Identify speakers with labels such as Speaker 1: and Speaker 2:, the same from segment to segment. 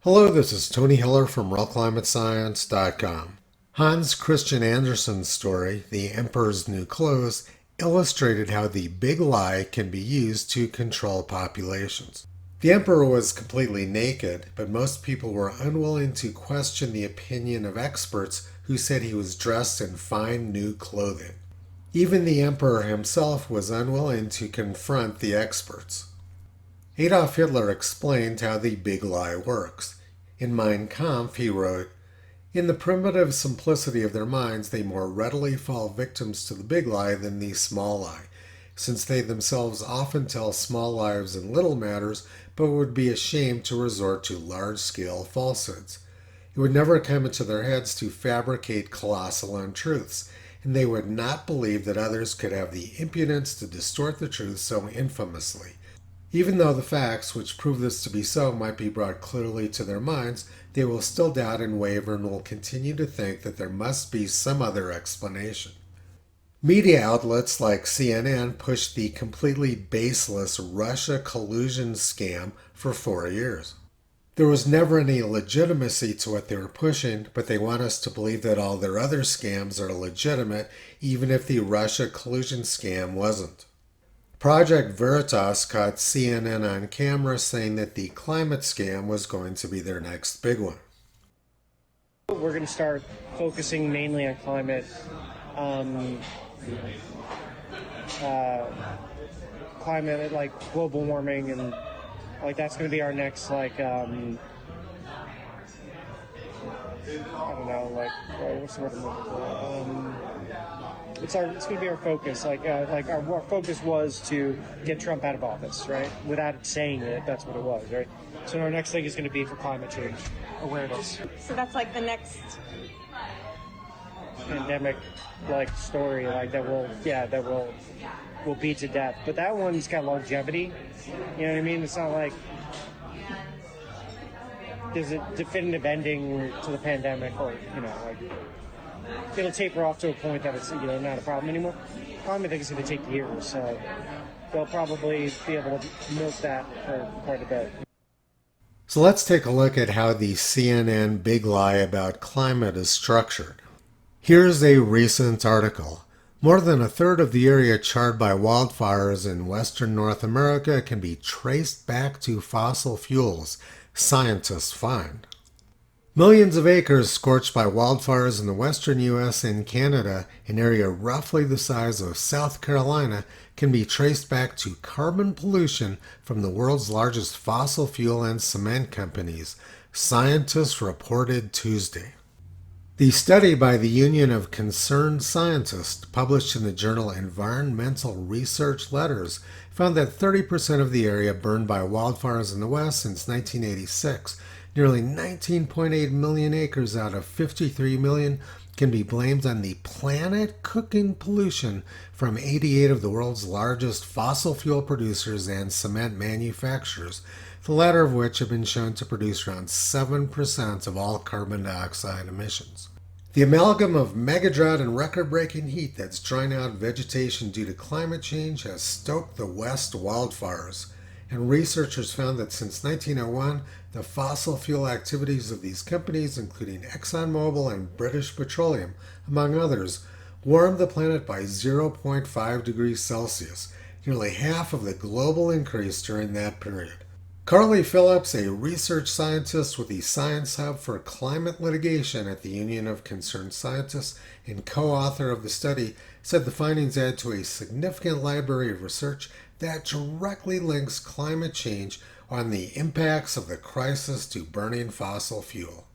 Speaker 1: Hello, this is Tony Hiller from RealClimateScience.com. Hans Christian Andersen's story, The Emperor's New Clothes, illustrated how the big lie can be used to control populations. The emperor was completely naked, but most people were unwilling to question the opinion of experts who said he was dressed in fine new clothing. Even the emperor himself was unwilling to confront the experts. Adolf Hitler explained how the big lie works. In Mein Kampf, he wrote, "In the primitive simplicity of their minds, they more readily fall victims to the big lie than the small lie, since they themselves often tell small lies in little matters, but would be ashamed to resort to large-scale falsehoods. It would never come into their heads to fabricate colossal untruths, and they would not believe that others could have the impudence to distort the truth so infamously. Even though the facts which prove this to be so might be brought clearly to their minds, they will still doubt and waver and will continue to think that there must be some other explanation." Media outlets like CNN pushed the completely baseless Russia collusion scam for 4 years. There was never any legitimacy to what they were pushing, but they want us to believe that all their other scams are legitimate, even if the Russia collusion scam wasn't. Project Veritas caught CNN on camera saying that the climate scam was going to be their next big one.
Speaker 2: We're going to start focusing mainly on climate like global warming, and like that's going to be our next I don't know, what's the word I'm looking for? It's going to be our focus. Our focus was to get Trump out of office, right? Without saying it, that's what it was, right? So our next thing is going to be for climate change awareness.
Speaker 3: So that's like the next
Speaker 2: pandemic story that will beat to death. But that one's got longevity. You know what I mean? It's not like there's a definitive ending to the pandemic, or it'll taper off to a point that it's not a problem anymore. I think it's going to take years, so they'll probably be able to milk that for quite a bit.
Speaker 1: So let's take a look at how the CNN big lie about climate is structured. Here's a recent article. More than a third of the area charred by wildfires in western North America can be traced back to fossil fuels, scientists find. Millions of acres scorched by wildfires in the western U.S. and Canada, an area roughly the size of South Carolina, can be traced back to carbon pollution from the world's largest fossil fuel and cement companies, scientists reported Tuesday. The study by the Union of Concerned Scientists, published in the journal Environmental Research Letters, found that 30% of the area burned by wildfires in the West since 1986, nearly 19.8 million acres out of 53 million, can be blamed on the planet-cooking pollution from 88 of the world's largest fossil fuel producers and cement manufacturers, the latter of which have been shown to produce around 7% of all carbon dioxide emissions. The amalgam of megadrought and record-breaking heat that's drying out vegetation due to climate change has stoked the West wildfires, and researchers found that since 1901, the fossil fuel activities of these companies, including ExxonMobil and British Petroleum, among others, warmed the planet by 0.5 degrees Celsius, nearly half of the global increase during that period. Carly Phillips, a research scientist with the Science Hub for Climate Litigation at the Union of Concerned Scientists and co-author of the study, said the findings add to a significant library of research that directly links climate change on the impacts of the crisis to burning fossil fuel.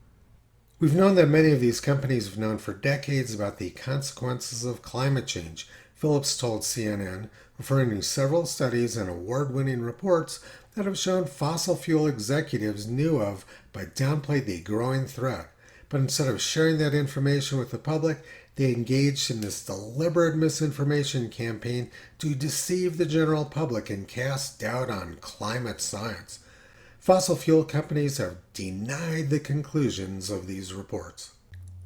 Speaker 1: We've known that many of these companies have known for decades about the consequences of climate change, Phillips told CNN, referring to several studies and award-winning reports that have shown fossil fuel executives knew of but downplayed the growing threat. But instead of sharing that information with the public, they engaged in this deliberate misinformation campaign to deceive the general public and cast doubt on climate science. Fossil fuel companies have denied the conclusions of these reports.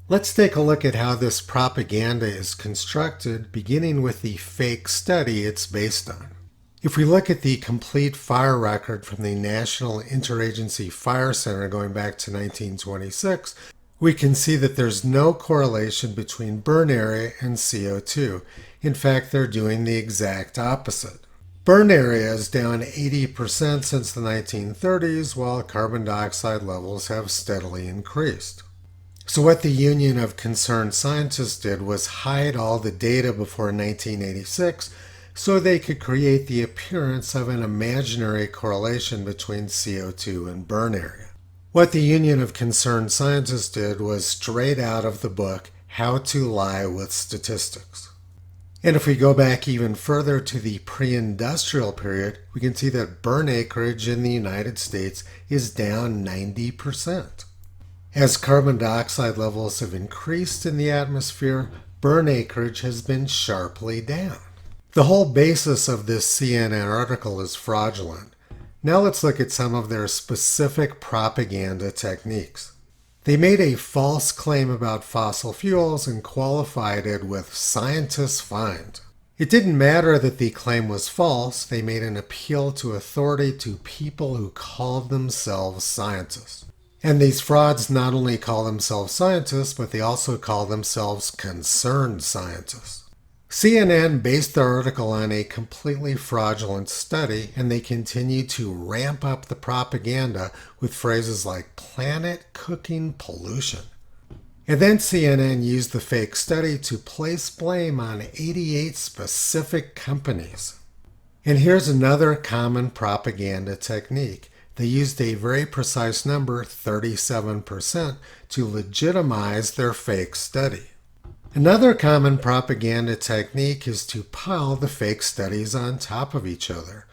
Speaker 1: Let's take a look at how this propaganda is constructed, beginning with the fake study it's based on. If we look at the complete fire record from the National Interagency Fire Center going back to 1926, we can see that there's no correlation between burn area and CO2. In fact, they're doing the exact opposite. Burn area is down 80% since the 1930s, while carbon dioxide levels have steadily increased. So what the Union of Concerned Scientists did was hide all the data before 1986 so they could create the appearance of an imaginary correlation between CO2 and burn area. What the Union of Concerned Scientists did was straight out of the book, How to Lie with Statistics. And if we go back even further to the pre-industrial period, we can see that burn acreage in the United States is down 90%. As carbon dioxide levels have increased in the atmosphere, burn acreage has been sharply down. The whole basis of this CNN article is fraudulent. Now let's look at some of their specific propaganda techniques. They made a false claim about fossil fuels and qualified it with scientists find. It didn't matter that the claim was false, they made an appeal to authority to people who called themselves scientists. And these frauds not only call themselves scientists, but they also call themselves concerned scientists. CNN based their article on a completely fraudulent study, and they continue to ramp up the propaganda with phrases like planet cooking pollution. And then CNN used the fake study to place blame on 88 specific companies. And here's another common propaganda technique. They used a very precise number, 37%, to legitimize their fake study. Another common propaganda technique is to pile the fake studies on top of each other.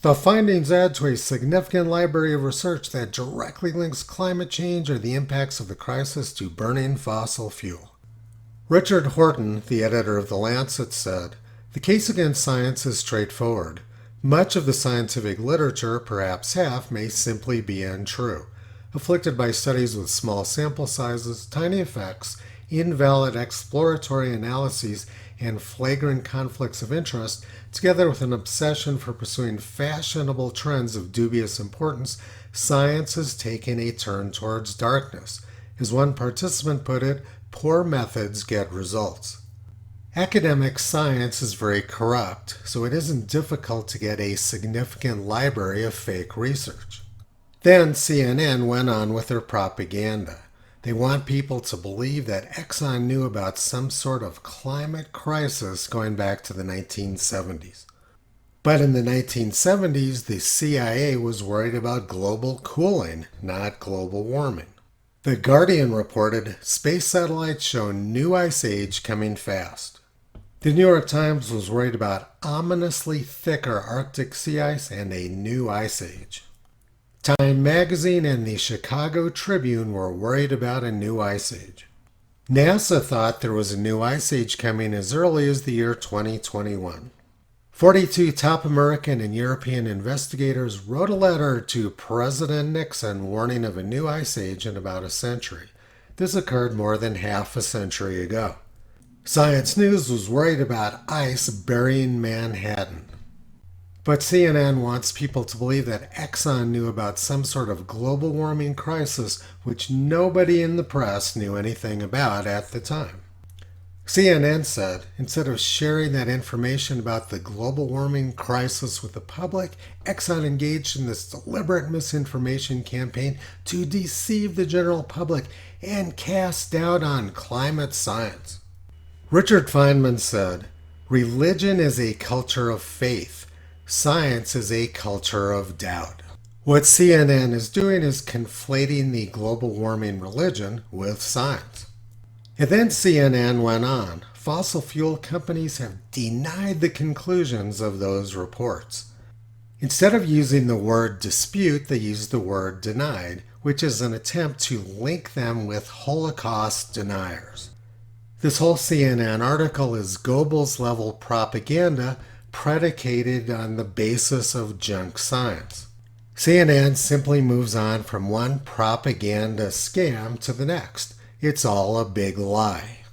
Speaker 1: The findings add to a significant library of research that directly links climate change or the impacts of the crisis to burning fossil fuel. Richard Horton, the editor of The Lancet, said, "The case against science is straightforward. Much of the scientific literature, perhaps half, may simply be untrue. Afflicted by studies with small sample sizes, tiny effects, invalid exploratory analyses, and flagrant conflicts of interest, together with an obsession for pursuing fashionable trends of dubious importance, science has taken a turn towards darkness. As one participant put it, poor methods get results." Academic science is very corrupt, so it isn't difficult to get a significant library of fake research. Then CNN went on with their propaganda. They want people to believe that Exxon knew about some sort of climate crisis going back to the 1970s. But in the 1970s, the CIA was worried about global cooling, not global warming. The Guardian reported, space satellites show new ice age coming fast. The New York Times was worried about ominously thicker Arctic sea ice and a new ice age. Time magazine and the Chicago Tribune were worried about a new ice age. NASA thought there was a new ice age coming as early as the year 2021. 42 top American and European investigators wrote a letter to President Nixon warning of a new ice age in about a century. This occurred more than half a century ago. Science News was worried about ice burying Manhattan. But CNN wants people to believe that Exxon knew about some sort of global warming crisis which nobody in the press knew anything about at the time. CNN said, instead of sharing that information about the global warming crisis with the public, Exxon engaged in this deliberate misinformation campaign to deceive the general public and cast doubt on climate science. Richard Feynman said, "Religion is a culture of faith. Science is a culture of doubt." What CNN is doing is conflating the global warming religion with science. And then CNN went on. Fossil fuel companies have denied the conclusions of those reports. Instead of using the word dispute, they use the word denied, which is an attempt to link them with Holocaust deniers. This whole CNN article is Goebbels-level propaganda predicated on the basis of junk science. CNN simply moves on from one propaganda scam to the next. It's all a big lie.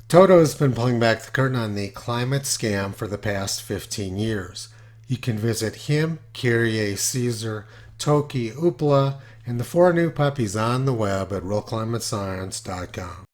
Speaker 1: Toto has been pulling back the curtain on the climate scam for the past 15 years. You can visit him, Kyrie, Caesar, Toki, Upla, and the 4 new puppies on the web at realclimatescience.com.